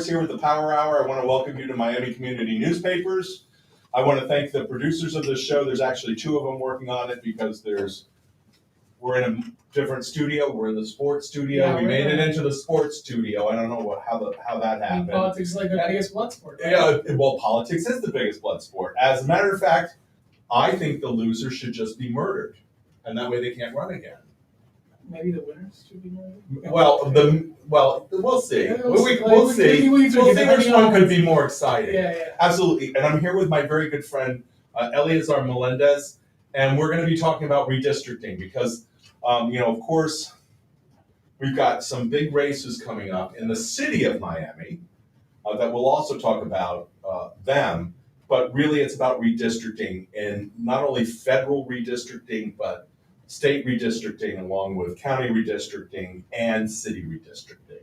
Here with the Power Hour. I want to welcome you to Miami Community Newspapers. I want to thank the producers of this show. There's actually two of them working on it because we're in a different studio. We're in the sports studio. Yeah, we made it into the sports studio. I don't know how that happened. Politics is like the biggest blood sport. Right? Yeah, well, politics is the biggest blood sport. As a matter of fact, I think the losers should just be murdered, and that way they can't run again. Maybe the winners should be murdered. We'll see. Yeah, We'll see. We'll see which one could be more exciting. Yeah. Absolutely. And I'm here with my very good friend, Eleazar Melendez, and we're going to be talking about redistricting because, of course, we've got some big races coming up in the city of Miami that we'll also talk about them, but really it's about redistricting and not only federal redistricting, but state redistricting along with county redistricting and city redistricting,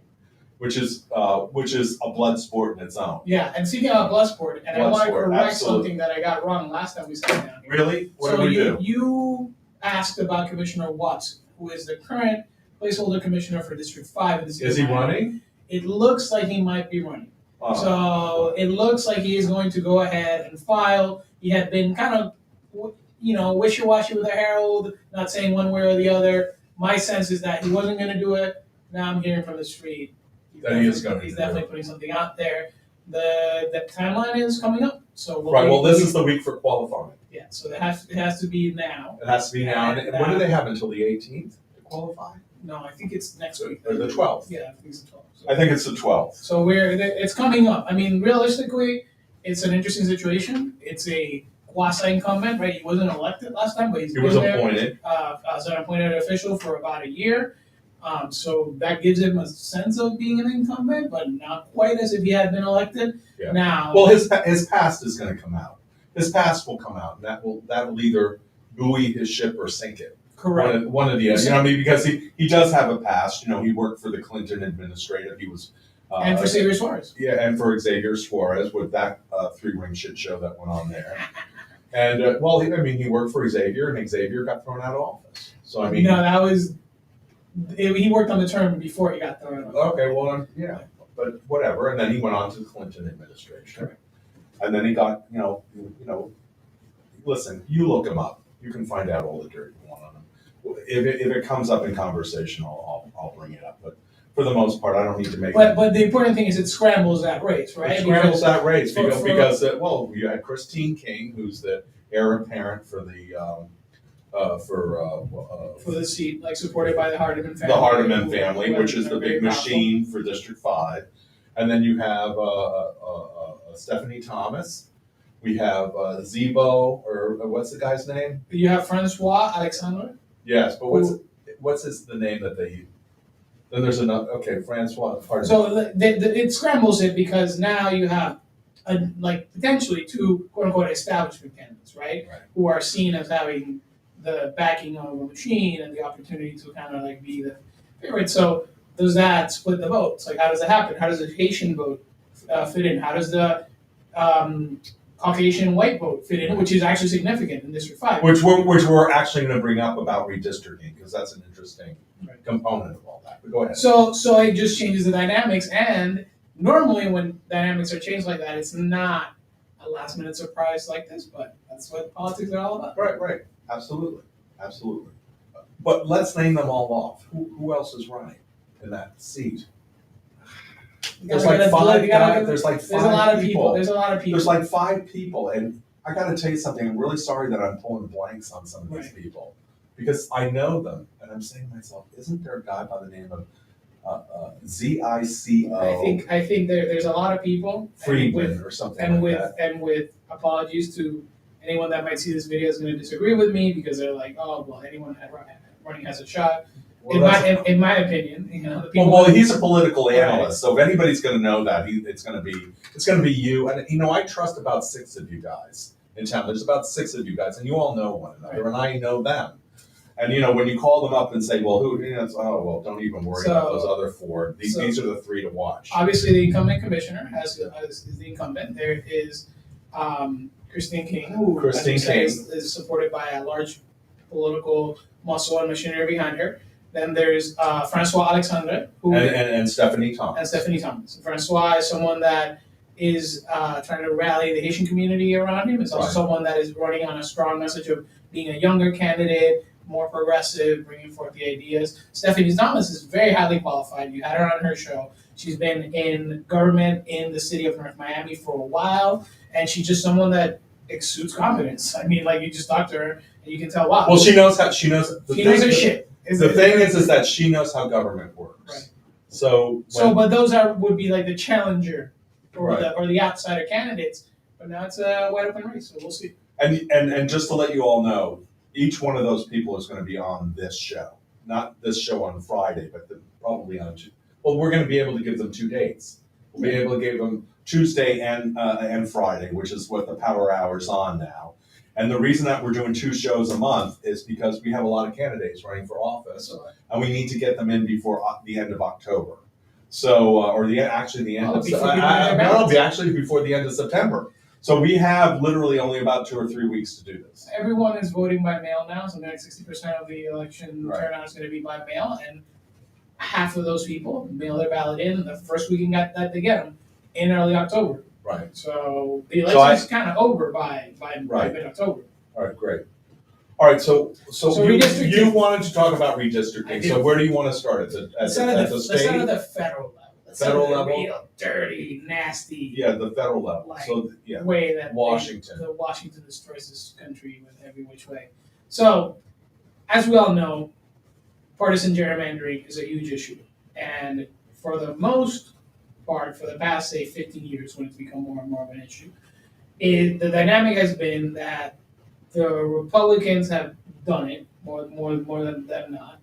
which is a blood sport in its own. Yeah, and speaking about blood sport, and I want to correct something that I got wrong last time we sat down here. Really? What did we do? You asked about Commissioner Watson, who is the current placeholder commissioner for District 5 in the city. Is he running? It looks like he might be running. So it looks like he is going to go ahead and file. He had been kind of wishy-washy with the Herald, not saying one way or the other. My sense is that he wasn't going to do it. Now I'm hearing from the street that he is going to. He's definitely putting something out there. The timeline is coming up, so this is the week for qualifying. Yeah, so it has to be now. It has to be now. And when do they have until the 18th to qualify? No, I think it's next week. Or the 12th. Yeah, I think it's the 12th. So. I think it's the 12th. So it's coming up. I mean, realistically, it's an interesting situation. It's a quasi-incumbent, right? He wasn't elected last time, but he was appointed as an appointed official for about a year. So that gives him a sense of being an incumbent, but not quite as if he had been elected. Yeah. Now, well, his past is going to come out. His past will come out, and that will either buoy his ship or sink it. Correct. One of the other. Because he does have a past. He worked for the Clinton administration. He was. And for Xavier Suarez. Yeah, and for Xavier Suarez with that three-ring shit show that went on there. And he worked for Xavier, and Xavier got thrown out of office. So no, that was he worked on the term before he got thrown out. Okay, well, yeah, but whatever. And then he went on to the Clinton administration, and then he got listen, you look him up, you can find out all the dirt you want on him. If it comes up in conversation, I'll bring it up, but. For the most part, I don't need to make. But the important thing is it scrambles that race, right? It scrambles that race because you had Christine King, who's the heir apparent for the for the seat, like supported by the Hardiman family. The Hardiman family, which is the big machine for District 5, and then you have Stephanie Thomas. We have Zebo, or what's the guy's name? You have Francois Alexandre. Yes, but what's the name that they use? Then there's another. Okay, Francois. So it scrambles it because now you have potentially two quote unquote establishment candidates, right? Who are seen as having the backing of a machine and the opportunity to kind of be the favorite. So does that split the votes? How does it happen? How does the Haitian vote fit in? How does the Caucasian white vote fit in, which is actually significant in District 5? Which we're actually going to bring up about redistricting because that's an interesting component of all that. But go ahead. So it just changes the dynamics, and normally when dynamics are changed like that, it's not a last minute surprise like this, but that's what politics are all about. Right. Absolutely. But let's name them all off. Who else is running in that seat? There's like five guys. There's a lot of people. There's a lot of people. There's like 5 people, and I got to tell you something. I'm really sorry that I'm pulling blanks on some of these people because I know them, and I'm saying to myself, isn't there a guy by the name of Zico? I think there's a lot of people. Friedman or something that. And with apologies to anyone that might see this video is going to disagree with me because they're like, oh well, anyone running has a shot. Well, in my opinion, he's a political analyst, so if anybody's going to know that, it's going to be you. And I trust about 6 of you guys in town. There's about 6 of you guys, and you all know one another, and I know them. And when you call them up and say, well, who? Don't even worry about those other 4. These are the 3 to watch. Obviously, the incumbent commissioner is the incumbent. There is Christine King, who is supported by a large political muscle and machinery behind her. Then there's Francois Alexandre, who and Stephanie Thomas. and Stephanie Thomas. Francois is someone that is trying to rally the Haitian community around him. It's also Right. someone that is running on a strong message of being a younger candidate, more progressive, bringing forth the ideas. Stephanie Thomas is very highly qualified. You had her on her show. She's been in government in the city of North Miami for a while, and she's just someone that exudes confidence. I mean, like you just talk to her and you can tell, wow. Well, she knows how. She knows. She knows her shit. The thing is that she knows how government works. Right. So but those would be like the challenger or Right. the outsider candidates. But now it's a wide open race, so we'll see. and just to let you all know, each one of those people is going to be on this show, not this show on Friday, but probably on Tuesday. Well, we're going to be able to give them 2 dates. We'll be able to give them Tuesday and Friday, which is what the Power Hour's on now. And the reason that we're doing 2 shows a month is because we have a lot of candidates running for office, and we need to get them in before the end of October. So, or the end before the end of September. So we have literally only about 2 or 3 weeks to do this. Everyone is voting by mail now, something like 60% of the election Right. turnout is going to be by mail, and half of those people mail their ballot in the first weekend that they get them in early October. Right. So the election is kind of over by mid-October. All right, great. All right, so redistricting. you wanted to talk about redistricting. So where do you want to start? At the Let's start at state? the federal level. Federal the level? real dirty, nasty Yeah, the federal level. Like, So yeah, way that Washington. Washington destroys this country with every which way. So, as we all know, partisan gerrymandering is a huge issue, and for the most part, for the past say 15 years, when it's become more and more of an issue, the dynamic has been that the Republicans have done it more than not.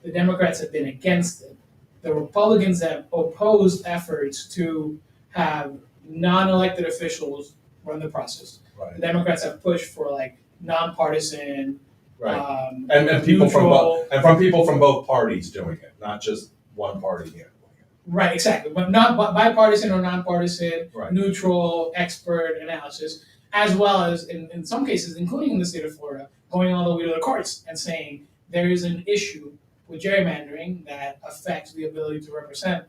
The Democrats have been against it. The Republicans have opposed efforts to have non-elected officials run the process. Right. The Democrats have pushed for like nonpartisan, Right. And people from people from both parties doing it, not just one party handling it. Right, exactly, but not bipartisan or nonpartisan, Right. neutral, expert analysis, as well as in some cases, including in the state of Florida, going all the way to the courts and saying there is an issue with gerrymandering that affects the ability to represent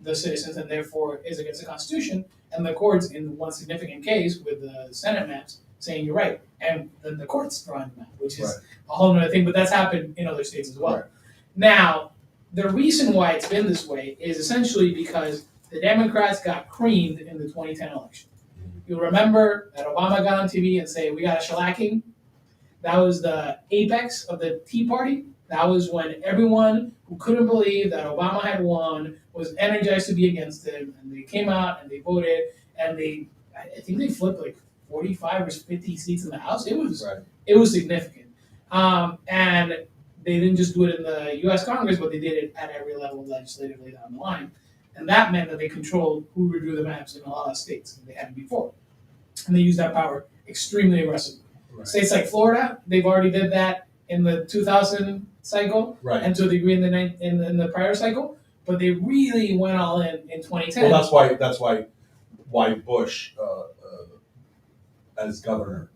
the citizens and therefore is against the Constitution. And the courts, in one significant case with the Senate maps, saying you're right, and then the courts drawing the map, which is a whole other thing. But that's happened in other states as well. Right. Now, the reason why it's been this way is essentially because the Democrats got creamed in the 2010 election. You'll remember that Obama got on TV and say, we got a shellacking. That was the apex of the Tea Party. That was when everyone who couldn't believe that Obama had won was energized to be against him. And they came out and they voted, and I think they flipped like 45 or 50 seats in the House. It was significant. And they didn't just do it in the U.S. Congress, but they did it at every level legislatively down the line. And that meant that they controlled who redrew the maps in a lot of states than they had before. And they used that power extremely aggressively. Right. States like Florida, they've already did that in the 2000 cycle, and to a degree in the prior cycle, but they really went all in 2010. Well, that's why Bush, as governor,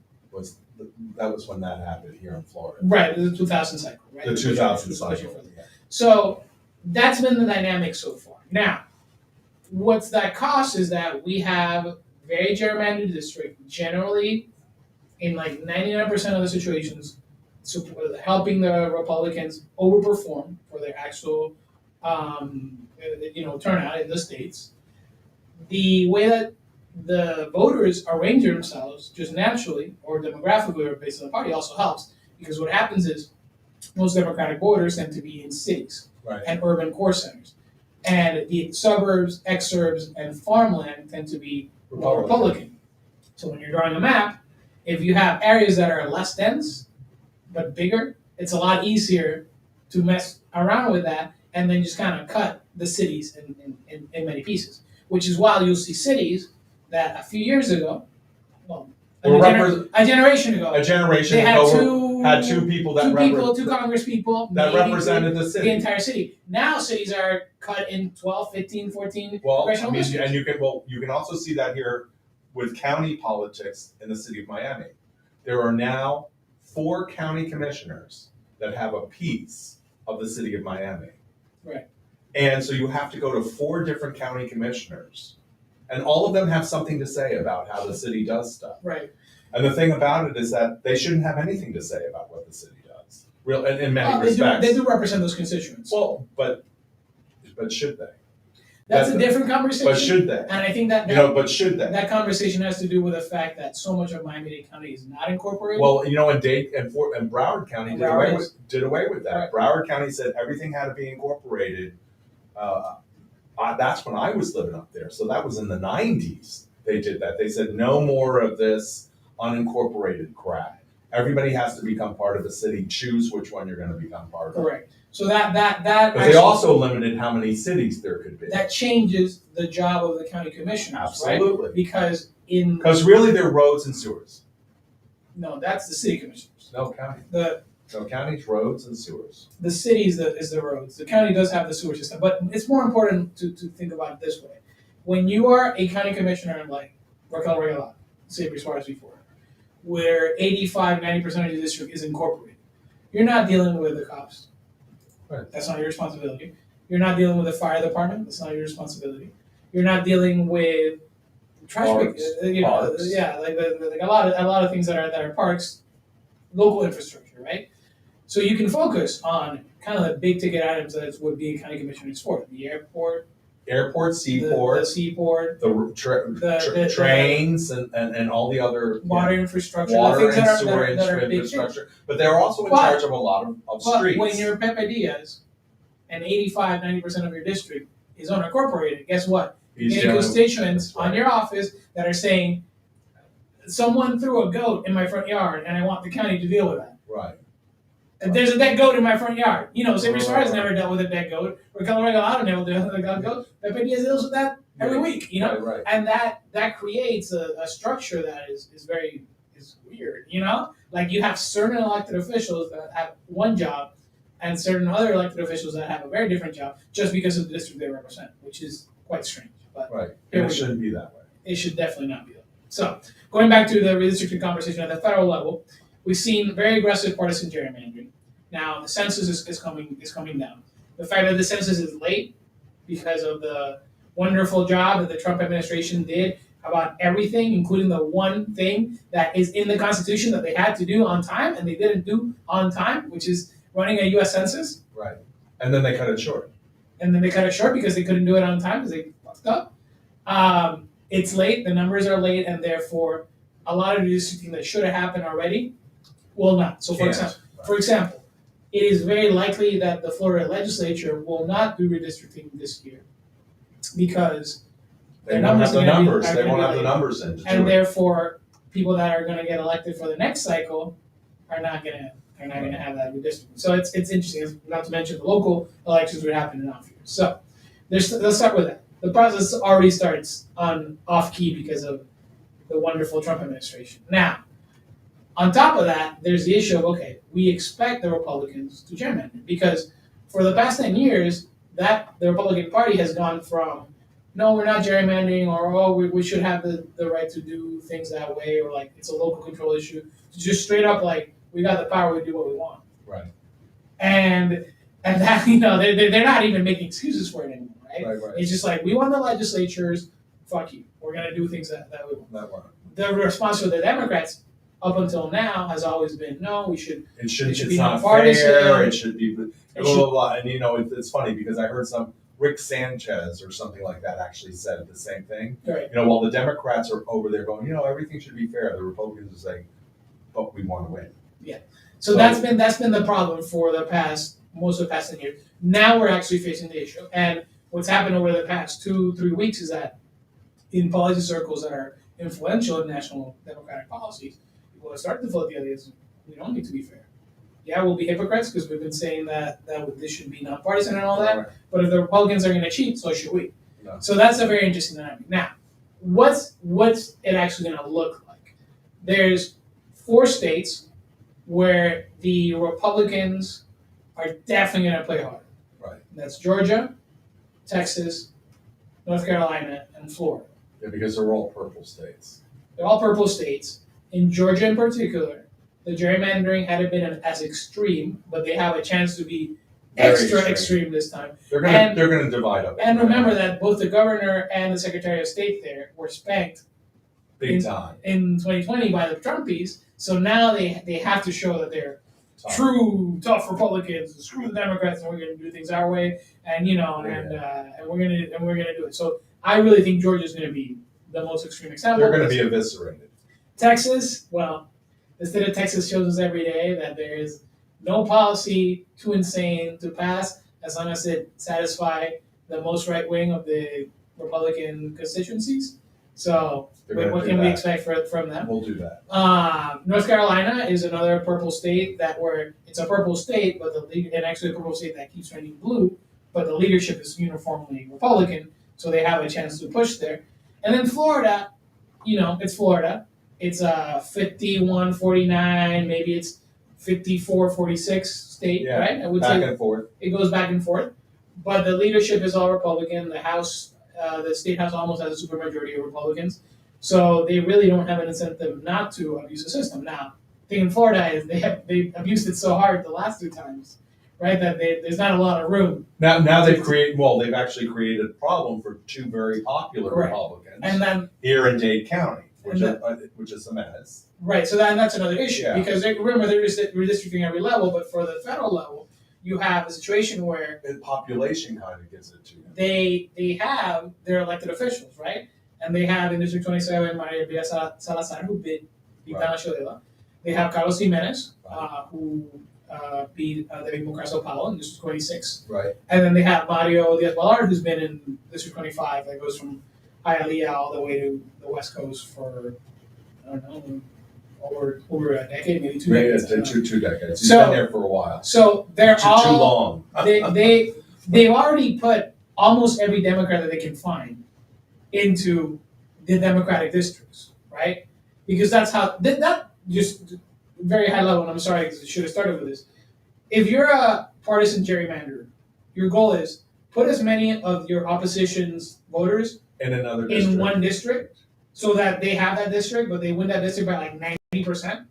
that was when that happened here in Florida. Right, the 2000 cycle, right? The 2000 cycle. So that's been the dynamic so far. Now, what's that cost is that we have very gerrymandered districts, generally in like 99% of the situations, helping the Republicans overperform for their actual, turnout in the states. The way that the voters arrange themselves just naturally or demographically or based on the party also helps, because what happens is most Democratic voters tend to be in cities and urban core centers, and the suburbs, exurbs, and farmland tend to be more Republican. So when you're drawing a map, if you have areas that are less dense but bigger, it's a lot easier to mess around with that and then just kind of cut the cities in many pieces. Which is why you'll see cities that a few years ago, a generation ago, had two people, two Congress people that represented the city. The entire city. Now cities are cut in 12, 15, 14 congressional districts. And you can also see that here with county politics in the city of Miami. There are now 4 county commissioners that have a piece of the city of Miami. Right. And so you have to go to 4 different county commissioners. And all of them have something to say about how the city does stuff. Right. And the thing about it is that they shouldn't have anything to say about what the city does. In many Well, respects. they do represent those constituents. Well, but should they? That's a different conversation. But should they? And I think that, But should they? that conversation has to do with the fact that so much of Miami-Dade County is not incorporated. Well, and Broward County did away with that. Right. Broward County said everything had to be incorporated. That's when I was living up there. So that was in the 90s. They did that. They said no more of this unincorporated crap. Everybody has to become part of the city. Choose which one you're going to become part of. Correct. So that But actually, they also limited how many cities there could be. that changes the job of the county commissioners, Absolutely. right? Because Really they're roads and sewers. no, that's the city commissioners. No county. The Counties, roads and sewers. the city is the roads. The county does have the sewer system, but it's more important to think about it this way. When you are a county commissioner in like Raquel Regalado, same as far as before, where 85-90% of the district is incorporated, you're not dealing with the cops. Right. That's not your responsibility. You're not dealing with the fire department. That's not your responsibility. You're not dealing with trash. Parks. Parks. Yeah, like a lot of things that are parks, local infrastructure, right? So you can focus on kind of the big ticket items that would be a county commissioner's for the airport, Seaport, the seaport, the trains, and all the other water infrastructure, water the things and that sewer are big infrastructure. But they're also in But- charge of a lot of But streets. when you're Pepe Diaz and 85-90% of your district is unincorporated, guess what? He's You're dealing getting with- constituents that's right. on your office that are saying, someone threw a goat in my front yard and I want the county to deal with that. Right. And there's a dead goat in my front yard. You know, San Suarez Right. never dealt with a dead goat. Or Colorado never dealt with a dead goat. Pepe Diaz deals with that every week, you know? Right. And that creates a structure that is weird, you know? Like you have certain elected officials that have one job and certain other elected officials that have a very different job just because of the district they represent, which is quite strange. But Right. Here And it we go. shouldn't be that way. it should definitely not be that. So going back to the redistricting conversation at the federal level, we've seen very aggressive partisan gerrymandering. Now the census is coming down. The fact that the census is late because of the wonderful job that the Trump administration did about everything, including the one thing that is in the Constitution that they had to do on time and they didn't do on time, which is running a U.S. census. Right. And then they cut it short. And then they cut it short because they couldn't do it on time because they fucked up. It's late, the numbers are late, and therefore a lot of the redistricting that should have happened already will not. So for example, it is very likely that the Florida legislature will not do redistricting this year because They their won't numbers have the are gonna be- numbers. are They gonna won't be have the late. numbers in to do And it. therefore, people that are going to get elected for the next cycle are not going to have that redistricting. So it's interesting. Not to mention the local elections would happen in off years. So let's start with that. The process already starts on off key because of the wonderful Trump administration. Now, on top of that, there's the issue of okay, we expect the Republicans to gerrymander because for the past 10 years, that the Republican Party has gone from no, we're not gerrymandering, or oh, we should have the right to do things that way, or like it's a local control issue, to just straight up like we got the power to do what we want. Right. And that they're not even making excuses for it anymore, right? Right. It's just like we want the legislatures, fuck you, we're gonna do things that we want. That one. The response for the Democrats up until now has always been no, we should. It should. It should It's be not nonpartisan. fair. It should be. Blah, It blah, blah, blah. And it's funny because I heard some Rick Sanchez or something like that actually said the same thing. Right. While the Democrats are over there going, everything should be fair. The Republicans are saying, but we want to win. So that's been the problem for most of the past 10 years. Now we're actually facing the issue. And what's happened over the past 2-3 weeks is that in policy circles that are influential in national democratic policies, people have started to float the ideas we don't need to be fair. Yeah, we'll be hypocrites because we've been saying that this should be nonpartisan and all that. Right. But if the Republicans are going to cheat, so should we. No. So that's a very interesting dynamic. Now, what's it actually going to look like? There's 4 states where the Republicans are definitely going to play hard. Right. That's Georgia, Texas, North Carolina, and Florida. Yeah, because they're all purple states. They're all purple states. In Georgia in particular, the gerrymandering hadn't been as extreme, but they have a chance to be extra extreme this time. They're gonna divide up. And remember that both the governor and the Secretary of State there were spanked big time in 2020 by the Trumpies. So now they have to show that they're true tough Republicans. Screw the Democrats, and we're going to do things our way. And and we're gonna do it. So I really think Georgia's going to be the most extreme example. They're going to be eviscerated. Texas, well, the state of Texas shows us every day that there is no policy too insane to pass as long as it satisfies the most right wing of the Republican constituencies. So what can we expect from them? We'll do that. North Carolina is another purple state it's a purple state, but and actually a purple state that keeps turning blue, but the leadership is uniformly Republican, so they have a chance to push there. And then Florida, it's Florida. It's a 51-49, maybe it's 54-46 state, right? I would back say and forth. It goes back and forth, but the leadership is all Republican. The House, the state house almost has a supermajority of Republicans, so they really don't have an incentive not to abuse the system. Now, the thing in Florida is they abused it so hard the last 2 times, right? That there's not a lot of room. Now they've actually created a problem for 2 very popular Republicans, and then here in Dade County, which is a menace. Right, so that's another issue because remember they're just redistricting every level, but for the federal level, you have a situation where the population kind of gives it to them. They have their elected officials, right? And they have in District 27 Maria Elvira Salazar, who beat Ana Chodela. They have Carlos Jimenez, who beat David Mucaso Powell in District 26. Right. And then they have Mario Diaz-Balart, who's been in District 25, that goes from Hialeah all the way to the West Coast for, I don't know, over a decade, maybe 2 decades. Yeah, 2 decades. He's been there for a while. So they're too long. they've already put almost every Democrat that they can find into the Democratic districts, right? Because that's how that just very high level. And I'm sorry, because I should have started with this. If you're a partisan gerrymander, your goal is put as many of your opposition's voters in one district, so that they have that district, but they win that district by like 90%,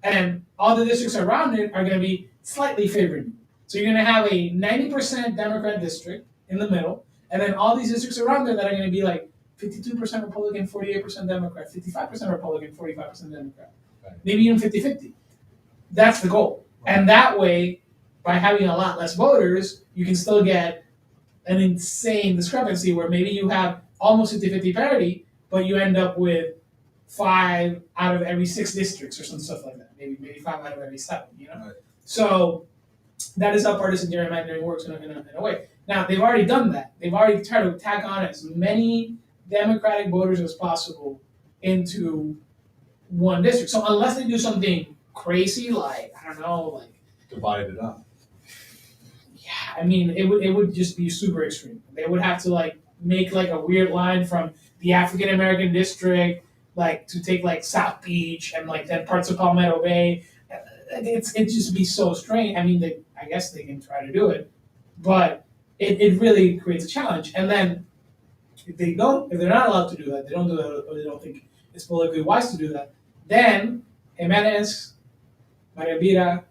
and all the districts around it are going to be slightly favored. So you're going to have a 90% Democrat district in the middle, and then all these districts around there that are going to be like 52% Republican, 48% Democrat, 55% Republican, 45% Democrat, maybe even 50-50. That's the goal. And that way, by having a lot less voters, you can still get an insane discrepancy where maybe you have almost 50-50 parity, but you end up with 5 out of every 6 districts or some stuff like that. Maybe 5 out of every 7, Right. So that is how partisan gerrymandering works in a way. Now, they've already done that. They've already tried to tack on as many Democratic voters as possible into one district. So unless they do something crazy, like, I don't know, like divide it up. Yeah, I mean, it would just be super extreme. They would have to like make like a weird line from the African American district, like to take like South Beach and like then parts of Palmetto Bay. It'd just be so strange. I mean, I guess they can try to do it, but it really creates a challenge. And then if they're not allowed to do that, they don't do that, or they don't think it's politically wise to do that, then Jimenez, Maria Elvira,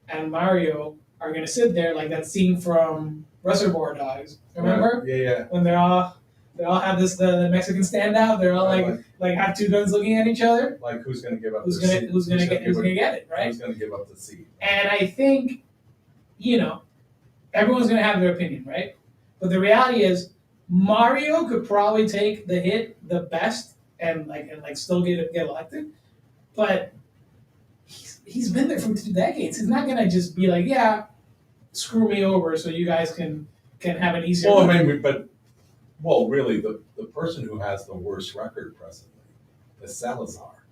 and Mario are gonna sit there like that scene from Reservoir Dogs. Remember? Yeah. When they all have the Mexican standout. They're all like have 2 guns looking at each other. Like who's gonna give up? Who's gonna get it, right? Who's gonna give up the seat? And I think, everyone's gonna have their opinion, right? But the reality is, Mario could probably take the hit the best and still get elected, but he's been there for 2 decades. He's not gonna just be like, yeah, screw me over so you guys can have an easier. Well, I mean, really, the person who has the worst record presently is Salazar,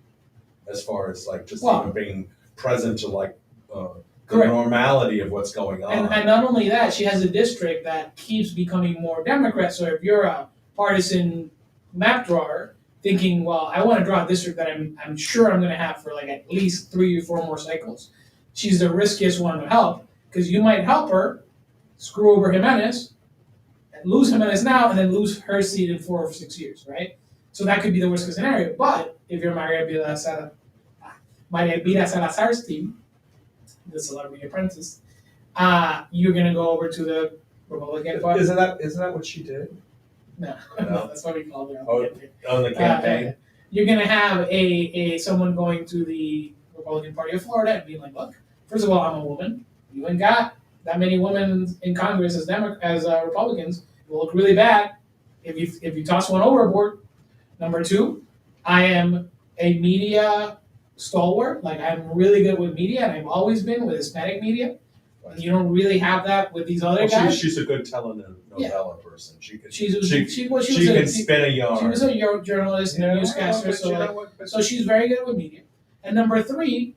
as far as like just even being present to like the normality of what's going on. And not only that, she has a district that keeps becoming more Democrat. So if you're a partisan map drawer thinking, well, I want to draw a district that I'm sure I'm going to have for like at least 3 or 4 more cycles, she's the riskiest one to help, because you might help her screw over Jimenez, lose Jimenez now, and then lose her seat in 4 or 6 years, right? So that could be the worst case scenario. But if you're Maria Elvira Salazar's team, the Celebrity Apprentice, you're gonna go over to the Republican Party. Isn't that what she did? No, No. that's what we call it. On the campaign? You're gonna have a someone going to the Republican Party of Florida and being like, look, first of all, I'm a woman. You ain't got that many women in Congress as Republicans. It will look really bad if you toss one overboard. Number two, I am a media stalwart. Like I'm really good with media, and I've always been with Hispanic media. Right. You don't really have that with these other guys. She's a good telenovela person. She can can spin a yarn. She was a journalist and a newscaster, so she's very good with media. And number three,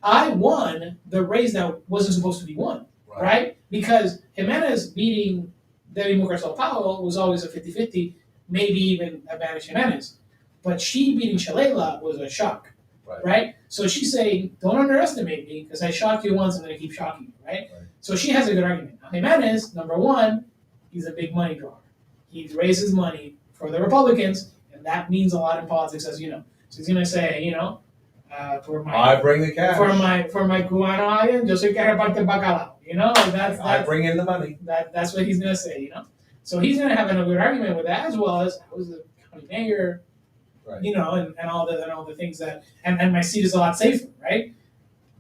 I won the race that wasn't supposed to be won, right? Because Jimenez beating Debbie Mucarsel Powell was always a 50-50, maybe even advantage Jimenez. But she beating Shalala was a shock, right? So she's saying, don't underestimate me, because I shocked you once, I'm going to keep shocking you, right? So she has a good argument. Now, Jimenez, number one, he's a big money drawer. He raises money for the Republicans, and that means a lot in politics, as you know. So he's going to say, I bring the cash. For my Cubano audience, yo soy que reparte bacalao. That's I bring in the money. That's what he's going to say, So he's going to have a good argument with that, as well as I was the county mayor, and all the things that, and my seat is a lot safer, right?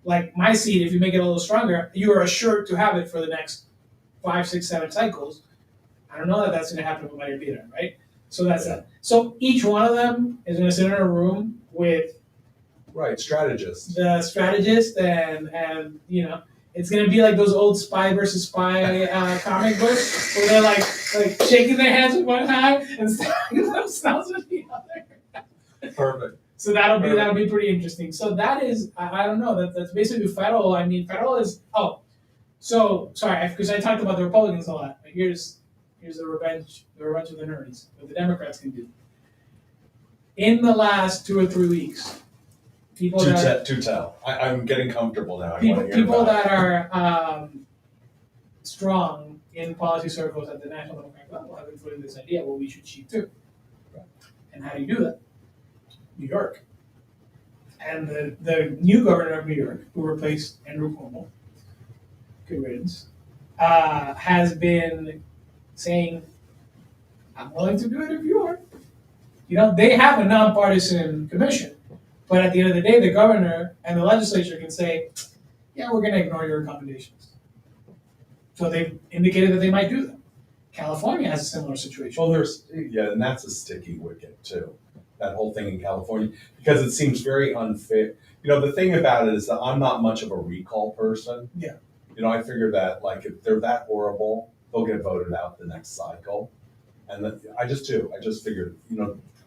Like my seat, if you make it a little stronger, you are assured to have it for the next 5, 6, 7 cycles. I don't know that that's going to happen with Mayor Pira, right? So that's that. So each one of them is going to sit in a room with strategists. The strategist, and it's going to be like those old spy versus spy comic books where they're like shaking their hands with one hand and stabbing themselves with the other. Perfect. So that'll be pretty interesting. So that is, I don't know, that's basically federal. I mean, federal is so sorry, because I talked about the Republicans a lot. But here's the revenge of the nerds, what the Democrats can do. In the last 2 or 3 weeks, I'm getting comfortable now. People that are strong in policy circles at the national Democratic level have been putting this idea, well, we should cheat too. Right. And how do you do that? New York. And the new governor of New York, who replaced Andrew Cuomo, good riddance, has been saying, I'm willing to do it if you are. They have a nonpartisan commission, but at the end of the day, the governor and the legislature can say, yeah, we're going to ignore your recommendations. So they've indicated that they might do that. California has a similar situation. Well, and that's a sticky wicket too. That whole thing in California, because it seems very unfair. The thing about it is that I'm not much of a recall person. Yeah. I figure that if they're that horrible, they'll get voted out the next cycle. And I just figured,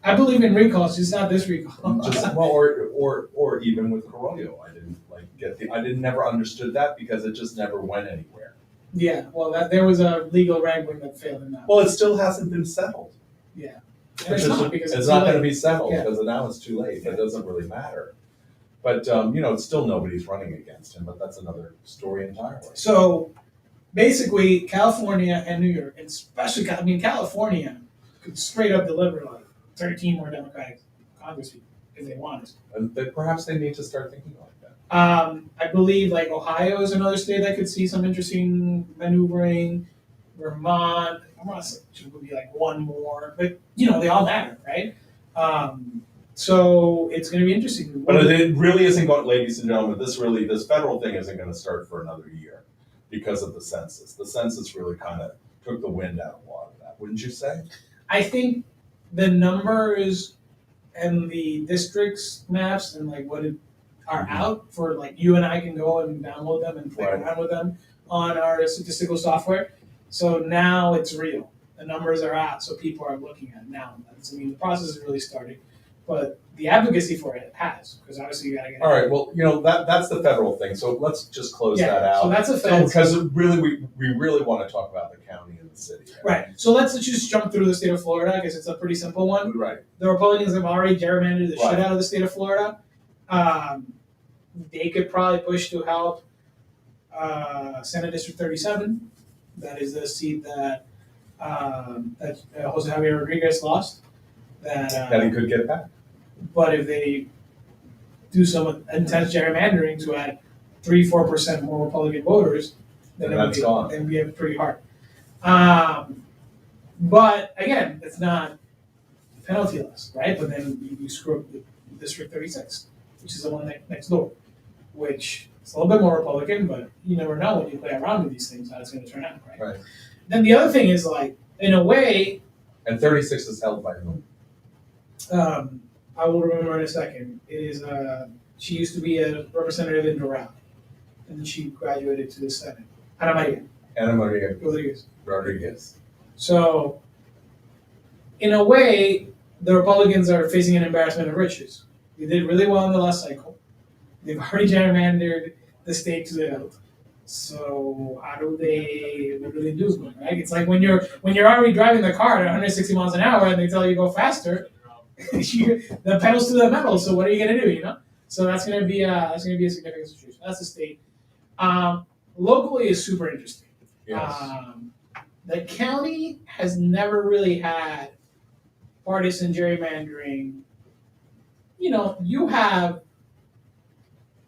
I believe in recalls, just not this recall. or even with Carollo, I didn't never understood that because it just never went anywhere. Yeah, well, there was a legal wrangling that failed in that. Well, it still hasn't been settled. Yeah. It's not going to be settled because now it's too late. It doesn't really matter. But it's still nobody's running against him. But that's another story entirely. So basically, California and New York, and especially California, could straight up deliver 13 more Democratic Congress people if they wanted. And perhaps they need to start thinking like that. I believe Ohio is another state that could see some interesting maneuvering. Vermont would be one more, but they all matter, right? So it's going to be interesting. But it really isn't going, ladies and gentlemen. This federal thing isn't going to start for another year because of the census. The census really kind of took the wind out of a lot of that, wouldn't you say? I think the numbers and the districts maps and what are out for you and I can go and download them and play around with them on our statistical software. So now it's real. The numbers are out, so people are looking at it now. The process is really starting, but the advocacy for it has, because obviously you got to get. All right. Well, that's the federal thing. So let's just close that out. So that's a federal. Because really, we really want to talk about the county and the city. Right. So let's just jump through the state of Florida because it's a pretty simple one. Right. The Republicans have already gerrymandered the shit out of the state of Florida. They could probably push to help Senate District 37. That is the seat that Jose Javier Rodriguez lost. That he could get back. But if they do some intense gerrymandering to add 3-4% more Republican voters, then And that's gone. Then it'd be pretty hard. But again, it's not penalty-less, right? But then you screw up the District 36, which is the one next door, which is a little bit more Republican, but you never know when you play around with these things how it's going to turn out, right? Right. Then the other thing is like, in a way, And 36 is held by whom? I will remember in a second. It is she used to be a representative in Doral, and then she graduated to the Senate. Ana Maria Ana Maria Rodriguez. So, in a way, the Republicans are facing an embarrassment of riches. They did really well in the last cycle. They've already gerrymandered the state to the hilt. So how do they really do, right? It's like when you're already driving the car at 160 miles an hour and they tell you go faster, the pedals to the metal. So what are you gonna do? You know. So that's gonna be a significant situation. That's the state. Locally is super interesting. Yes. The county has never really had partisan gerrymandering. You know, you have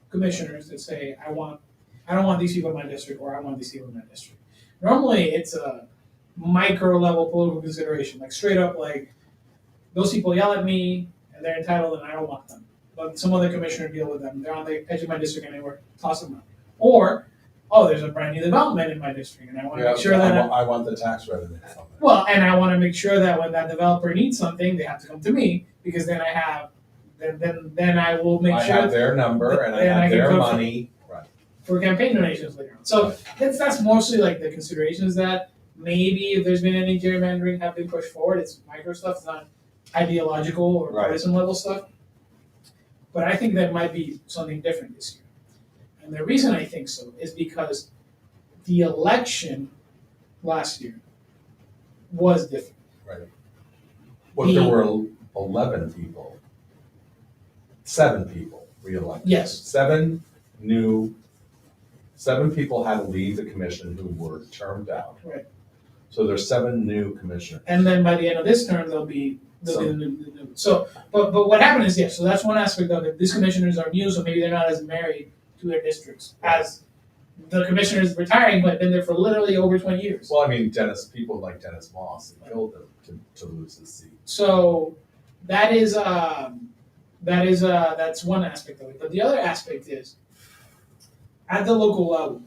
commissioners that say, I don't want these people in my district, or I want these people in my district. Normally, it's a micro level political consideration, like straight up, like those people yell at me and they're entitled, and I don't want them. But some other commissioner deal with them. They're on the edge of my district anywhere, toss them out. Or, oh, there's a brand new development in my district, and I want to make sure that I want the tax revenue from it. well, and I want to make sure that when that developer needs something, they have to come to me because then I have, then I will make I sure have their number and I then I have can their go money. Right. for campaign donations later on. So that's mostly like the considerations that maybe if there's been any gerrymandering have been pushed forward. It's micro stuff, it's not ideological or Right. partisan level stuff. But I think that might be something different this year. And the reason I think so is because the election last year was different. Right. Well, there were 11 people, 7 people re-elected. Yes. 7 people had to leave the commission who were termed out. Right. So there's 7 new commissioners. And then by the end of this term, there'll be the new. So, but what happened is, yes, so that's one aspect of it. These commissioners are new, so maybe they're not as married to their districts as the commissioners retiring, but been there for literally over 20 years. Well, I mean, people like Dennis Moss, it killed him to lose his seat. So that's one aspect of it. But the other aspect is, at the local level,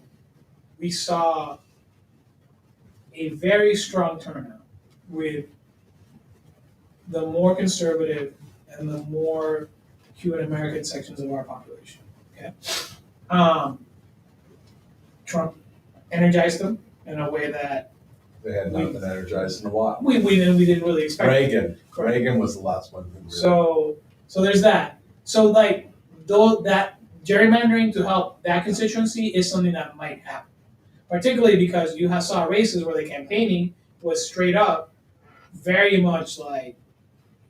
we saw a very strong turnout with the more conservative and the more Cuban American sections of our population. Okay, Trump energized them in a way that They had not been energized in a while. we didn't really expect. Reagan was the last one who really. So there's that. So like though that gerrymandering to help that constituency is something that might happen, particularly because you saw races where the campaigning was straight up, very much like,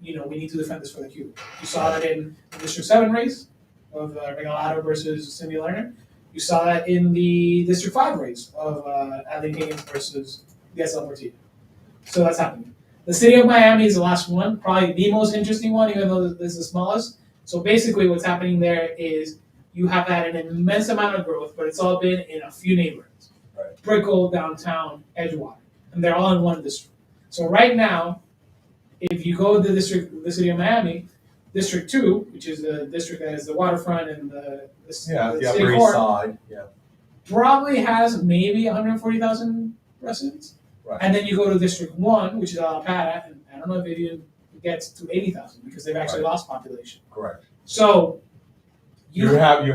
you know, we need to defend this for the Cubans. You saw that in the District 7 race of Regalado versus Cindy Lerner. You saw that in the District 5 race of Adeline Higgins versus Diesel Portillo. So that's happening. The city of Miami is the last one, probably the most interesting one, even though this is the smallest. So basically what's happening there is you have had an immense amount of growth, but it's all been in a few neighborhoods. Right. Brickell, downtown, Edgewater. And they're all in one district. So right now, if you go to the city of Miami, District 2, which is the district that is the waterfront and the the city Upper East core, Side, yeah. probably has maybe 140,000 residents. Right. And then you go to District 1, which is Alapata, and I don't know if it even gets to 80,000 because they've actually lost population. Correct. So You have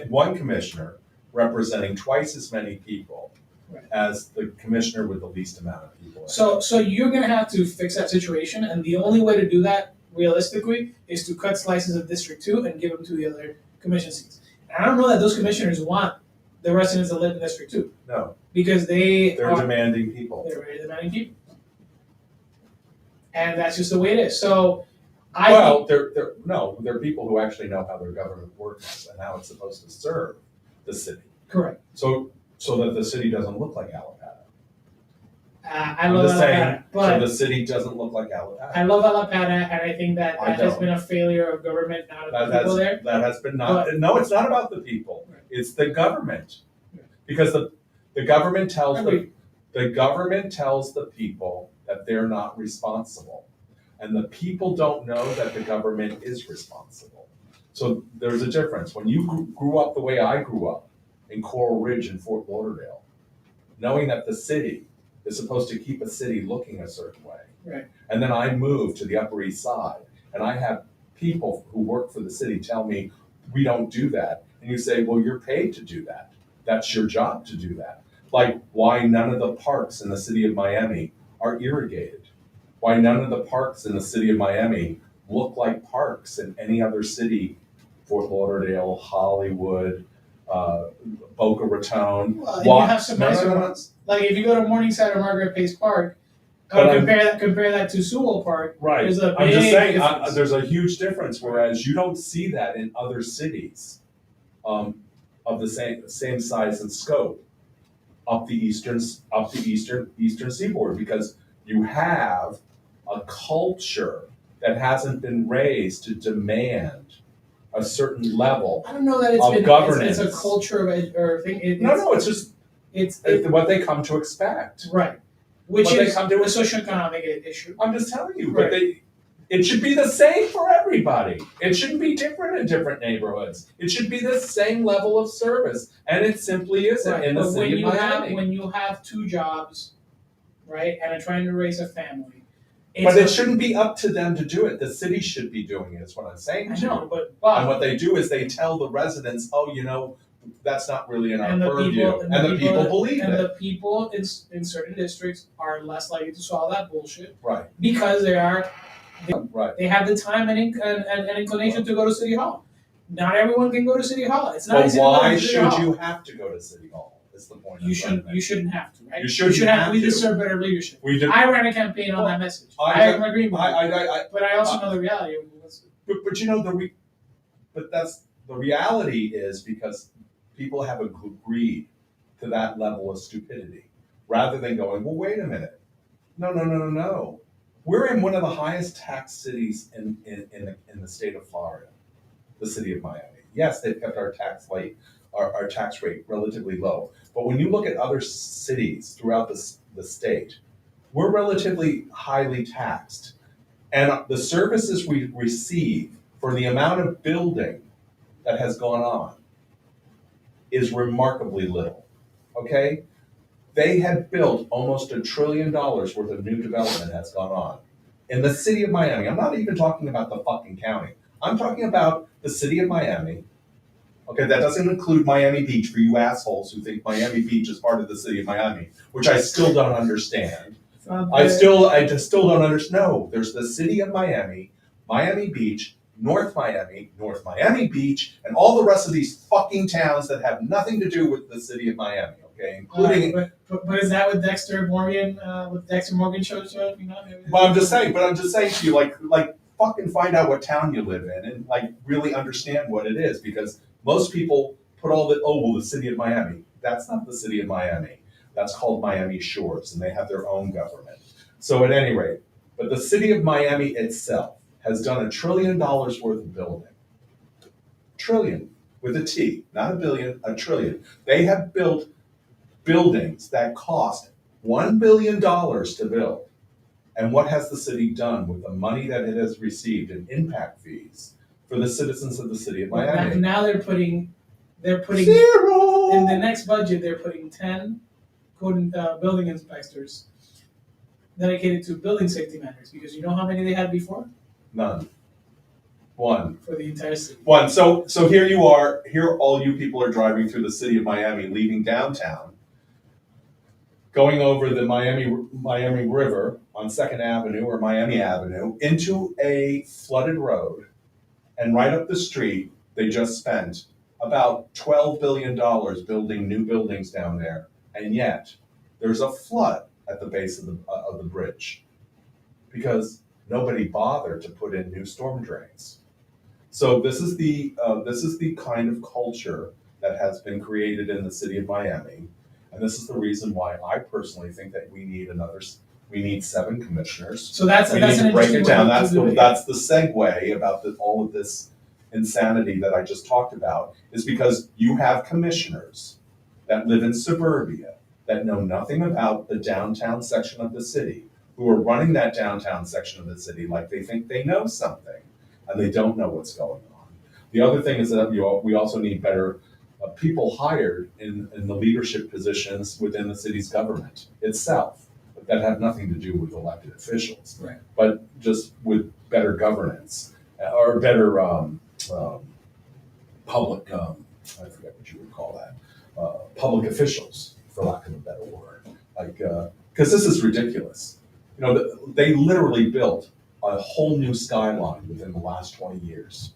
one commissioner representing twice as many people Right. as the commissioner with the least amount of people. So you're going to have to fix that situation, and the only way to do that realistically is to cut slices of District 2 and give them to the other commission seats. And I don't know that those commissioners want the residents that live in District 2. No. Because They're demanding people. They're very demanding people. And that's just the way it is. So they're people who actually know how their government works and how it's supposed to serve the city. Correct. So that the city doesn't look like Alapata. I love Alapata, but so the city doesn't look like Alapata. I love Alapata, and I think that has been a failure of government, not of the people there. That has been no, it's not about the people. Right. It's the government. Right. Because The government tells Agreed. the government tells the people that they're not responsible. And the people don't know that the government is responsible. So there's a difference. When you grew up the way I grew up in Coral Ridge and Fort Lauderdale, knowing that the city is supposed to keep a city looking a certain way. Right. And then I moved to the Upper East Side, and I have people who work for the city tell me, we don't do that. And you say, well, you're paid to do that. That's your job to do that. Like why none of the parks in the city of Miami are irrigated. Why none of the parks in the city of Miami look like parks in any other city, Fort Lauderdale, Hollywood, Boca Raton. Well, and you have some nicer no. ones. Like if you go to Morningside or Margaret Pace Park, But compare that to Sewell Park. Right. There's a I'm just big saying, difference. there's a huge difference, whereas you don't see that in other cities of the same size and scope up the eastern seaboard, because you have a culture that hasn't been raised to demand a certain level. I don't know that it's of been governance. it's a culture of or thing. It's just it's what they come to expect. right, which What they is come to a socioeconomic issue. I'm just telling you, Right. but it should be the same for everybody. It shouldn't be different in different neighborhoods. It should be the same level of service, and it simply isn't Right. in the But city of Miami. when you have two jobs, right, and are trying to raise a family, But it shouldn't be up to them to do it. The city should be doing it, is what I'm saying I to you. know, but And what they do is they tell the residents, oh, that's not really in our and the purview. people And the people believe and it. the people in certain districts are less likely to swallow that bullshit Right, because right. they have the time and inclination to go to City Hall. Not everyone can go to City Hall. It's not But easy to go why to City should Hall. you have to go to City Hall, is the point. You shouldn't have to, right? You shouldn't have We to. deserve better leadership. We did, I ran a campaign on Well, that message. I agree with you. But I also know the reality of what's but that's the reality is because people have agreed to that level of stupidity, rather than going, well, wait a minute, no. We're in one of the highest tax cities in the state of Florida, the city of Miami. Yes, they've kept our tax rate relatively low, but when you look at other cities throughout the state, we're relatively highly taxed. And the services we receive for the amount of building that has gone on is remarkably little, okay? They had built almost $1 trillion worth of new development has gone on. In the city of Miami, I'm not even talking about the fucking county. I'm talking about the city of Miami. Okay, that doesn't include Miami Beach for you assholes who think Miami Beach is part of the city of Miami, which I still don't understand. I just still don't understand. No, there's the city of Miami, Miami Beach, North Miami Beach, and all the rest of these fucking towns that have nothing to do with the city of Miami, okay? Including. But is that what Dexter Morgan shows? But I'm just saying to you, like fucking find out what town you live in and like really understand what it is, because most people put the city of Miami. That's not the city of Miami. That's called Miami Shores, and they have their own government. So at any rate, but the city of Miami itself has done $1 trillion worth of building. Trillion, with a T, not a billion, a trillion. They have built buildings that cost $1 billion to build. And what has the city done with the money that it has received in impact fees for the citizens of the city of Miami? Now they're putting zero in the next budget. They're putting 10 building inspectors dedicated to building safety matters, because you know how many they had before? None. One. For the entire city. One. So here you are. Here all you people are driving through the city of Miami, leaving downtown, going over the Miami River on 2nd Avenue or Miami Avenue into a flooded road, and right up the street they just spent about $12 billion building new buildings down there, and yet there's a flood at the base of the bridge because nobody bothered to put in new storm drains. So this is the kind of culture that has been created in the city of Miami, and this is the reason why I personally think that we need 7 commissioners. So that's we need to break it down. That's the the segue about all of this insanity that I just talked about, is because you have commissioners that live in suburbia, that know nothing about the downtown section of the city, who are running that downtown section of the city like they think they know something, and they don't know what's going on. The other thing is that we also need better people hired in the leadership positions within the city's government itself, that have nothing to do with elected officials, Right. but just with better governance or better public, I forget what you would call that, public officials, for lack of a better word. Like, because this is ridiculous. You know, they literally built a whole new skyline within the last 20 years.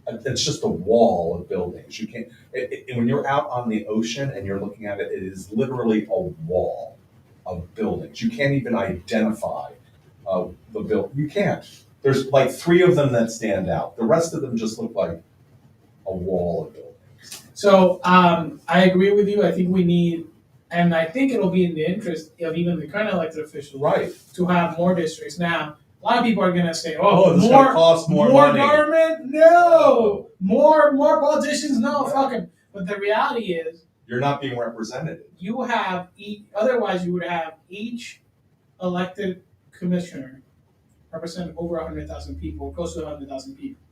It's just a wall of buildings. You can't, when you're out on the ocean and you're looking at it, it is literally a wall of buildings. You can't even identify the building. You can't. There's like 3 of them that stand out. The rest of them just look like a wall of buildings. So I agree with you. I think we need, and I think it'll be in the interest of even the current elected officials, Right. to have more districts. Now, a lot of people are going to say, Oh, this is going to cost more money. Government? No. More politicians? No, fuck them. But the reality is, you're not being represented. You have, otherwise you would have each elected commissioner represent over 100,000 people, close to 100,000 people.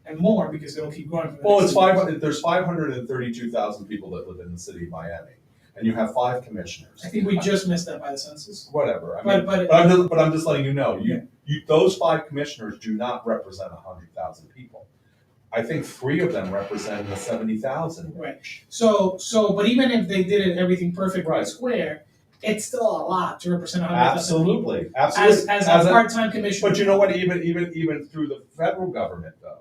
And more, because it'll keep growing. Well, it's 500. There's 532,000 people that live in the city of Miami, and you have 5 commissioners. I think we just missed that by the census. Whatever. I mean, but I'm just letting you know. Those 5 commissioners do not represent 100,000 people. I think 3 of them represent the 70,000 range. Right. So, but even if they did everything perfect right. square, it's still a lot to represent 100,000 people. Absolutely. As a part-time commissioner. But you know what? Even through the federal government, though,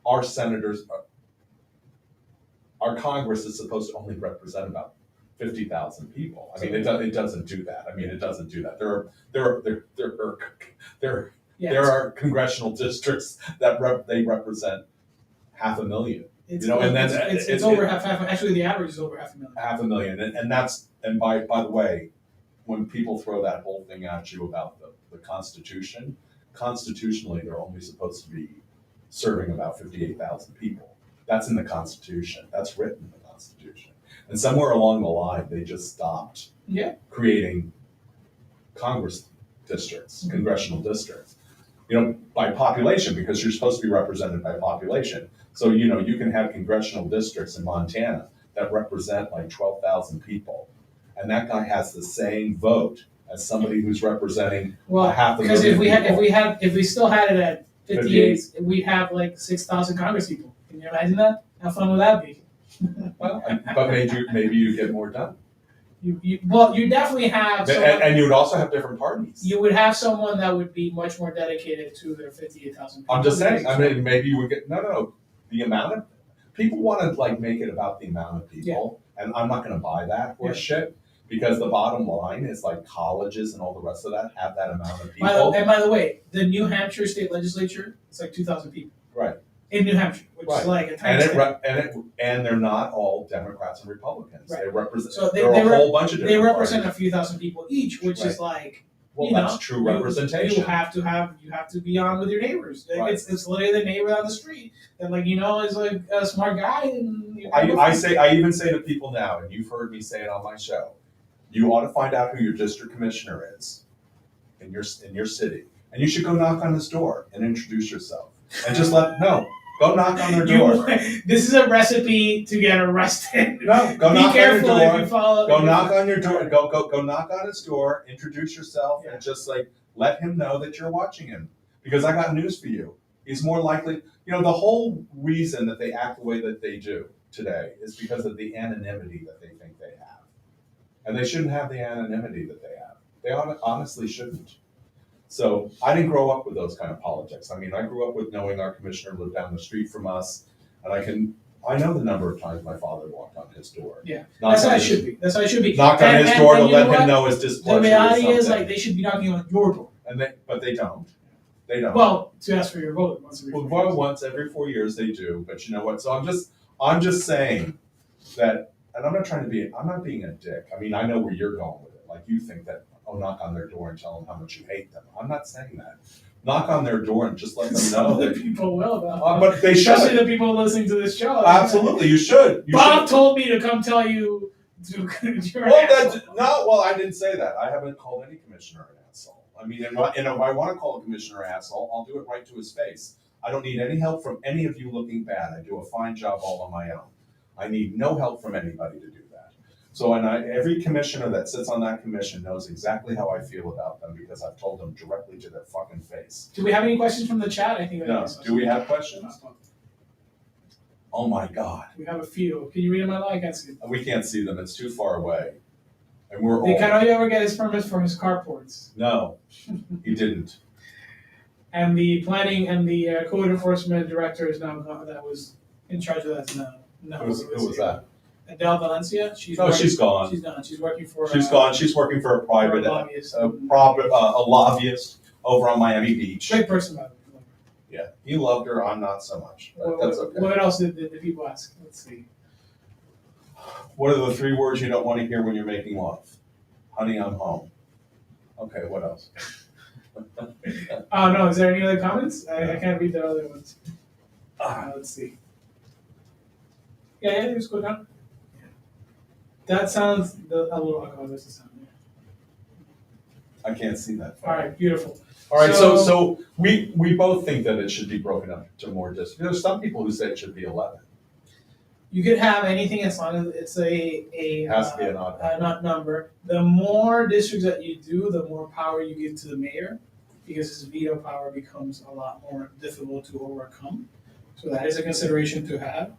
our senators, our Congress is supposed to only represent about 50,000 people. I mean, it doesn't do that. I mean, it doesn't do that. There are congressional districts that they represent 500,000. It's, you know, and then it's over half. Actually, the average is over 500,000. 500,000, and that's, and by the way, when people throw that whole thing at you about the Constitution, constitutionally they're only supposed to be serving about 58,000 people. That's in the Constitution. That's written in the Constitution. And somewhere along the line, they just stopped creating Congress districts, congressional districts. You know, by population, because you're supposed to be represented by population. So, you know, you can have congressional districts in Montana that represent like 12,000 people. And that guy has the same vote as somebody who's representing half the. Because if we still had it at 58, we'd have like 6,000 Congress people. Can you imagine that? How fun would that be? Well, but maybe you get more done. You definitely have someone, and you would also have different parties. You would have someone that would be much more dedicated to their 58,000 people. I'm just saying. I mean, maybe you would get no. The amount of people want to like make it about the amount of people, and I'm not going to buy that horse shit, because the bottom line is like colleges and all the rest of that have that amount of people. By the way, the New Hampshire state legislature, it's like 2,000 people. Right. In New Hampshire, which is like a tiny state. And they're not all Democrats and Republicans. Right. They represent. So there are a whole bunch of different. They represent parties. a few thousand people each, which is like. Well, that's true representation. You have to be on with your neighbors. Right. It's literally the neighbor down the street that, like, you know, is like a smart guy. And I even say to people now, and you've heard me say it on my show, you ought to find out who your district commissioner is in your city, and you should go knock on his door and introduce yourself, and just go knock on their door. This is a recipe to get arrested. No, go be knock careful on your door. If you follow. Go knock on your door. Go knock on his door. Introduce yourself, and just like let him know that you're watching him. Because I got news for you. He's more likely. You know, the whole reason that they act the way that they do today is because of the anonymity that they think they have, and they shouldn't have the anonymity that they have. They honestly shouldn't. So I didn't grow up with those kind of politics. I mean, I grew up with knowing our commissioner lived down the street from us, and I know the number of times my father walked on his door. Yeah, that's how it should be. That's how it should be. Knocked on his door to let him know his displeasure. The reality is, like, they should be knocking on your door. But they don't. They don't. Well, to ask for your vote once every 4 years. Well, once every 4 years they do. But you know what? So I'm just saying that, and I'm not being a dick. I mean, I know where you're going with it. Like, you think that, knock on their door and tell them how much you hate them. I'm not saying that. Knock on their door and just let them know that people will, though. But they should. Especially the people listening to this show. Absolutely, you should. Bob told me to come tell you you're Well, an asshole. well, I didn't say that. I haven't called any commissioner an asshole. I mean, and if I want to call a commissioner an asshole, I'll do it right to his face. I don't need any help from any of you looking bad. I do a fine job all on my own. I need no help from anybody to do that. So, every commissioner that sits on that commission knows exactly how I feel about them because I've told them directly to their fucking face. Do we have any questions from the chat? I think No. Do we have questions? Oh my God. We have a few. Can you read them out loud? I can't see them. We can't see them. It's too far away. And we're Did all. Canoyo ever get his permits from his carports? No, he didn't. And the planning and the code enforcement director is now gone, that was in charge of that now. No, Who was that? Adele Valencia. She's No, she's gone. She's gone. She's working for. She's gone. She's working for a private, a lobbyist. a lobbyist over on Miami Beach. Great person, by the way. Yeah, he loved her. I'm not so much. But that's okay. What else did the people ask? Let's see. What are the 3 words you don't want to hear when you're making love? Honey, I'm home. Okay, what else? Oh no, is there any other comments? I can't read the other ones. Let's see. Yeah, just go down. That sounds a little alcohol. This is sound. I can't see that. All right, beautiful. All right, so we both think that it should be broken up to more districts. There's some people who say it should be 11. You could have anything as long as it's a Has to be an odd number. not number. The more districts that you do, the more power you give to the mayor, because his veto power becomes a lot more difficult to overcome. So that is a consideration to have.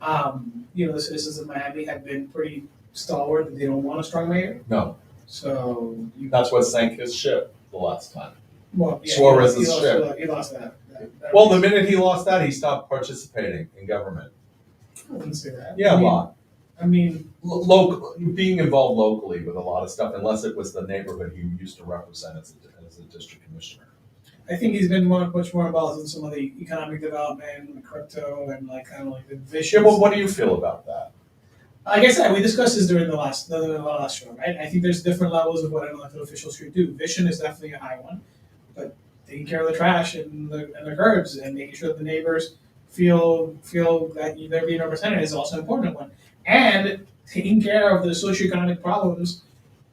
The citizens of Miami have been pretty stalwart that they don't want a strong mayor. No, So that's what sank his ship the last time. well, yeah, Suarez's ship. He lost that. Well, the minute he lost that, he stopped participating in government. I wouldn't say that. Yeah, I a mean, lot. I mean, Being involved locally with a lot of stuff, unless it was the neighborhood he used to represent as a district commissioner. I think he's been much more involved in some of the economic development, and crypto, and kind of the vision. Yeah, well, what do you feel about that? Like I said, we discussed this during the last show, right? I think there's different levels of what an elected official should do. Vision is definitely a high one, but taking care of the trash and the curbs and making sure that the neighbors feel that they're being represented is also an important one. And taking care of the socioeconomic problems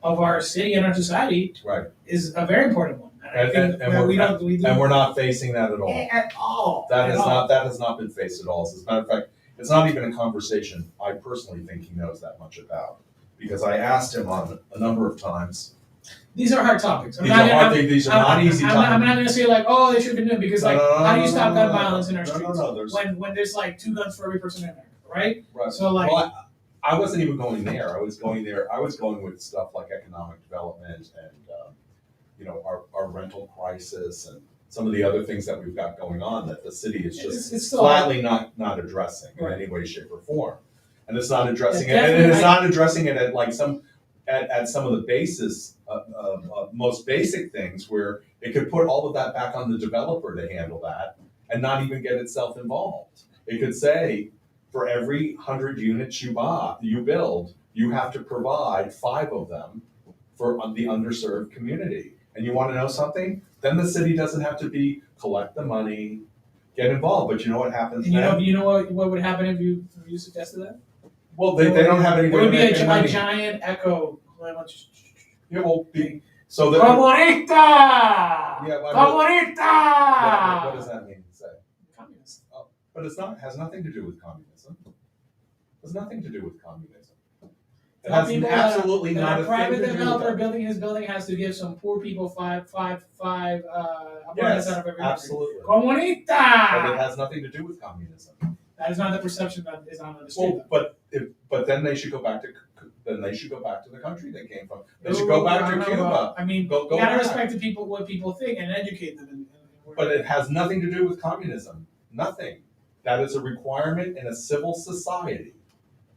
of our city and our society Right. is a very important one. And we're not facing that at all. At all. That has not been faced at all. As a matter of fact, it's not even a conversation I personally think he knows that much about. Because I asked him on a number of times. These are hard topics. These are not easy topics. I'm not going to say like, they should have been doing because how do you stop gun violence in our streets? When there's like 2 guns for every person in America, right? Right. So like, well, I wasn't even going there. I was going with stuff like economic development and our rental crisis and some of the other things that we've got going on that the city is just it's still flatly not addressing in Right. any way, shape, or form. And it's not addressing Yeah, it, and it's definitely. not addressing it at some of the basis most basic things where it could put all of that back on the developer to handle that and not even get itself involved. It could say, for every 100 units you build, you have to provide 5 of them for the underserved community. And you want to know something? Then the city doesn't have to collect the money, get involved. But you know what happens and then? you know what would happen if you suggested that? Well, they don't have any It way would to be make a any money. giant echo. Yeah, well, so that. Comunista! Yeah, Comunista! what does that mean? Say. Communist. But has nothing to do with communism. It has nothing to do with communism. It Tell has people absolutely that not a a private thing to do with developer that. building his building has to give some poor people five apartments Yes, out of every absolutely. country. But it Comunista! has nothing to do with communism. That is not the perception that is on the street. Well, but then they should go back to the country they came from. They should go back to Cuba. I mean, Go you gotta back. respect the people, what people think, and educate them. But it has nothing to do with communism. Nothing. That is a requirement in a civil society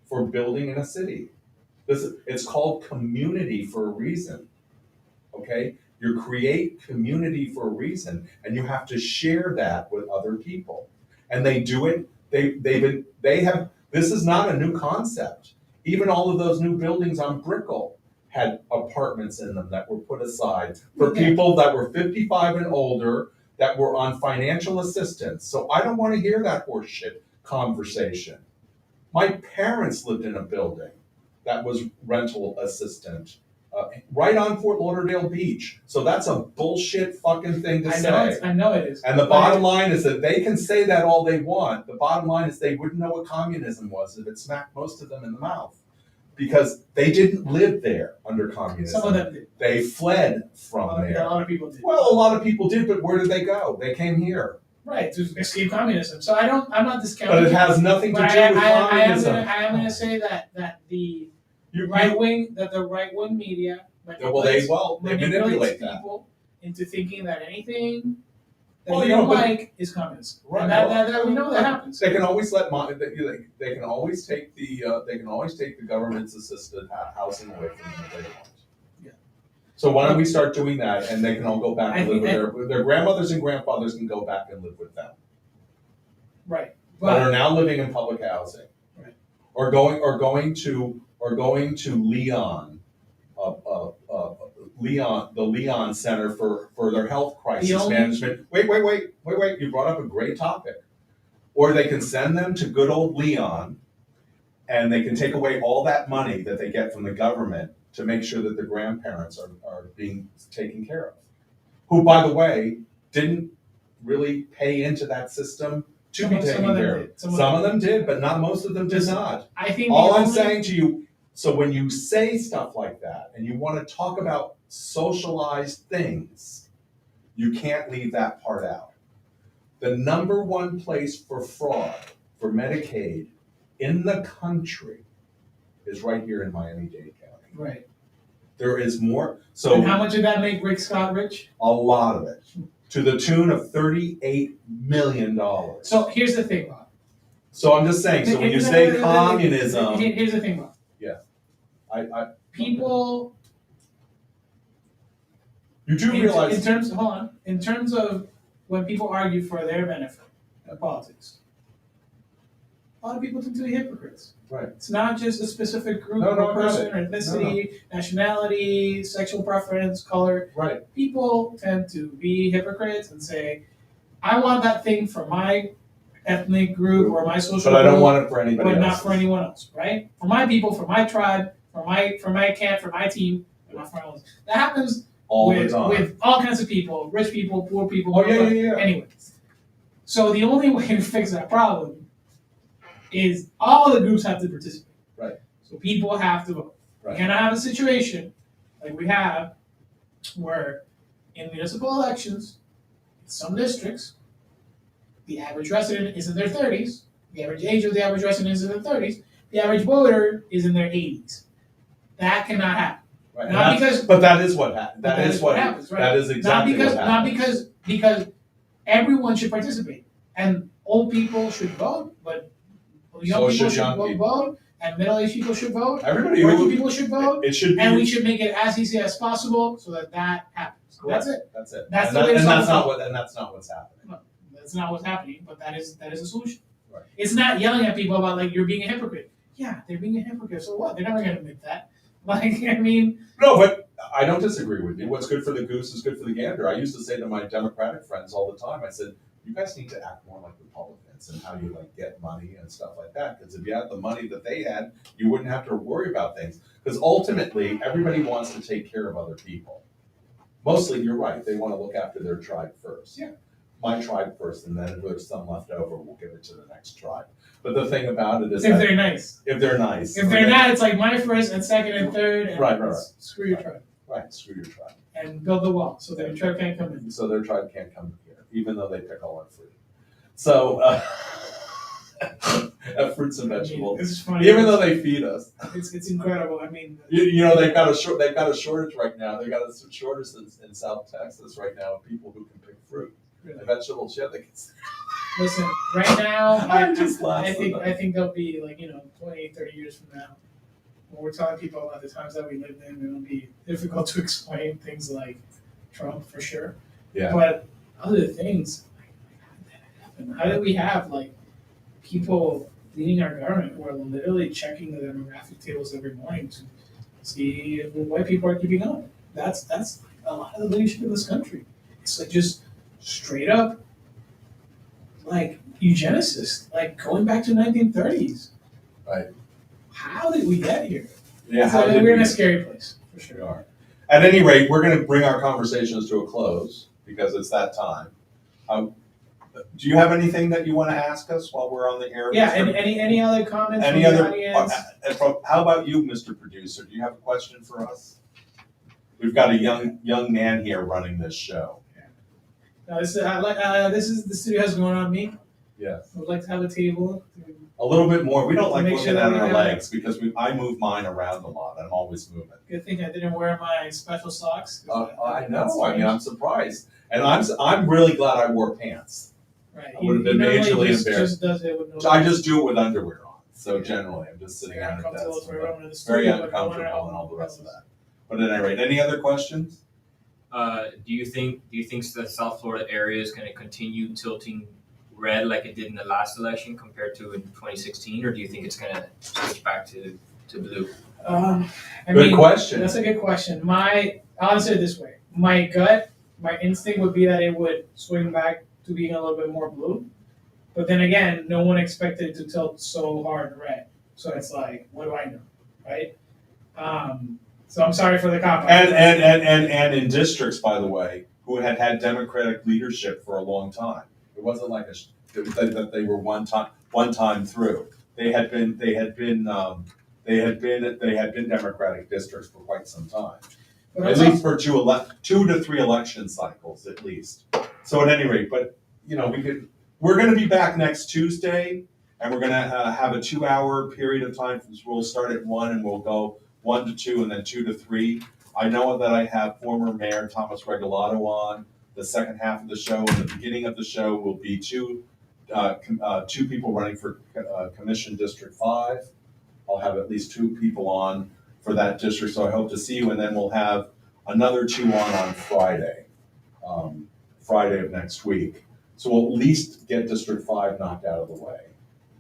for building in a city. It's called community for a reason. Okay? You create community for a reason, and you have to share that with other people. And they do it. They have. This is not a new concept. Even all of those new buildings on Brickell had apartments in them that were put aside for people that were 55 and older that were on financial assistance. So I don't want to hear that horseshit conversation. My parents lived in a building that was rental assistant, right on Fort Lauderdale Beach. So that's a bullshit fucking thing to say. I know it is. And the bottom line is that they can say that all they want. The bottom line is they wouldn't know what communism was if it smacked most of them in the mouth. Because they didn't live there under communism. Some of them did. They fled from there. A lot of people did. Well, a lot of people did, but where did they go? They came here. Right, to escape communism. So I'm not discounting. But it has nothing to do with communism. I am gonna say that the right wing media they manipulate that people into thinking that anything that Well, you you don't know, like is communism. Right. And that we know that happens. They can always they can always take the government's assisted housing away from them if they want. Yeah. So why don't we start doing that, and they can all go back and live think with their grandmothers and grandfathers can go back and live with them. Right. That are now living in public housing. Right. Or going to Leon, the Leon Center for their health crisis management. Wait, you brought up a great topic. Or they can send them to good old Leon, and they can take away all that money that they get from the government to make sure that their grandparents are being taken care of. Who, by the way, didn't really pay into that system to be taken care of. Some of them did, but not most of them did not. I think all I'm saying to you, so when you say stuff like that and you want to talk about socialized things, you can't leave that part out. The number one place for fraud for Medicaid in the country is right here in Miami-Dade County. Right. There is more. So and how much did that make Rick Scott rich? A lot of it. To the tune of $38 million. So here's the thing, Bob. So I'm just saying, so when you say communism. Here's the thing, Bob. Yeah. People. You do realize. In terms of when people argue for their benefit in politics, a lot of people tend to be hypocrites. Right. It's not just a specific group or person or ethnicity, nationality, sexual preference, color. Right. People tend to be hypocrites and say, I want that thing for my ethnic group or my social group. But I don't want it for anybody else. But not for anyone else, right? For my people, for my tribe, for my camp, for my team, but not for anyone else. That happens with all kinds of people, rich people, poor people. Oh, yeah. Anyway. So the only way to fix that problem is all the groups have to participate. Right. So people have to vote. Right. You cannot have a situation like we have where in municipal elections, in some districts, the average resident is in their 30s, the average age of the average resident is in their 30s, the average voter is in their 80s. That cannot happen. Right. But that is what happens. That is what happens. Right? That is exactly what happens. Not because everyone should participate. And old people should vote, but young people should vote, and middle-aged people should vote. Working people should vote. It should be, and we should make it as easy as possible so that happens. Correct. That's it. That's the way to solve it. And that's not what's happening. No, that's not what's happening, but that is a solution. Right. It's not yelling at people about like you're being a hypocrite. Yeah, they're being a hypocrite. So what? They're never going to admit that. No, but I don't disagree with you. What's good for the goose is good for the gander. I used to say to my Democratic friends all the time, I said, you guys need to act more like Republicans and how you get money and stuff like that. Because if you had the money that they had, you wouldn't have to worry about things. Because ultimately, everybody wants to take care of other people. Mostly, you're right. They want to look after their tribe first. Yeah. My tribe first, and then if there's some left over, we'll give it to the next tribe. But the thing about it is they're nice. If they're nice. If they're not, it's like my first and second and third. And right. Screw your tribe. Right, screw your tribe. And build the wall so their tribe can't come in. So their tribe can't come here, even though they pick all our fruit. So, fruits and vegetables. It's funny. Even though they feed us. It's incredible. I mean, they've got a shortage right now. They've got a shortage in South Texas right now of people who can pick fruit. Really? The vegetables, yeah, they can. Listen, right now, I think they'll be 20, 30 years from now. When we're telling people about the times that we lived in, it'll be difficult to explain things like Trump for sure. Yeah. But other things, how did we have people leading our government who are literally checking the demographic tables every morning to see if white people are keeping up? That's a lot of the leadership in this country. It's just straight up eugenicist, going back to the 1930s. Right. How did we get here? Yeah, So how did we're in we? a scary place, for We sure. are. At any rate, we're gonna bring our conversations to a close because it's that time. Um, do you have anything that you wanna ask us while we're on the air? Yeah, Mr. and any other comments from Any the other, audience? how about you, Mr. Producer? Do you have a question for us? We've got a young man here running this show. This is the studio has going on me. Yes. I would like to have a table. A little bit more. We don't To like make looking sure at that we our have- legs because I move mine around a lot. I'm always moving. Good thing I didn't wear my special socks. 'Cause I that's know. I mean, strange. I'm surprised, and I'm really glad I wore pants. Right. I would have been He normally majorly just embarrassed. does it with no. I just do it with underwear on. So generally, I'm just sitting Very on a uncomfortable desk. for everyone in the It's very studio, but I uncomfortable wanna- and all the rest of that. But at any rate, any other questions? Do you think the South Florida area is going to continue tilting red like it did in the last election compared to in 2016, or do you think it's going to switch back to blue? I Good mean, question. That's a good question. I'll answer it this way. My instinct would be that it would swing back to being a little bit more blue. But then again, no one expected it to tilt so hard red. So it's like, what do I know, right? So I'm sorry for the cop out. And in districts, by the way, who had Democratic leadership for a long time. It wasn't like that they were one time through. They had been Democratic districts for quite some time. But At also- least for 2 to 3 election cycles, at least. So at any rate, but we're going to be back next Tuesday, and we're going to have a 2-hour period of time. We'll start at 1, and we'll go 1 to 2, and then 2 to 3. I know that I have former Mayor Thomas Regalado on. The second half of the show, and the beginning of the show will be two people running for Commission District 5. I'll have at least 2 people on for that district, so I hope to see you, and then we'll have another 2 on Friday, Friday of next week. So we'll at least get District 5 knocked out of the way.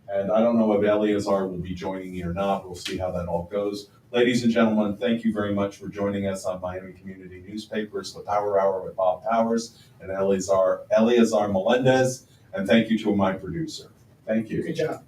And I don't know if Eleazar will be joining me or not. We'll see how that all goes. Ladies and gentlemen, thank you very much for joining us on Miami Community Newspapers, the Power Hour with Bob Powers and Eleazar Melendez. And thank you to my producer. Thank you. Good job.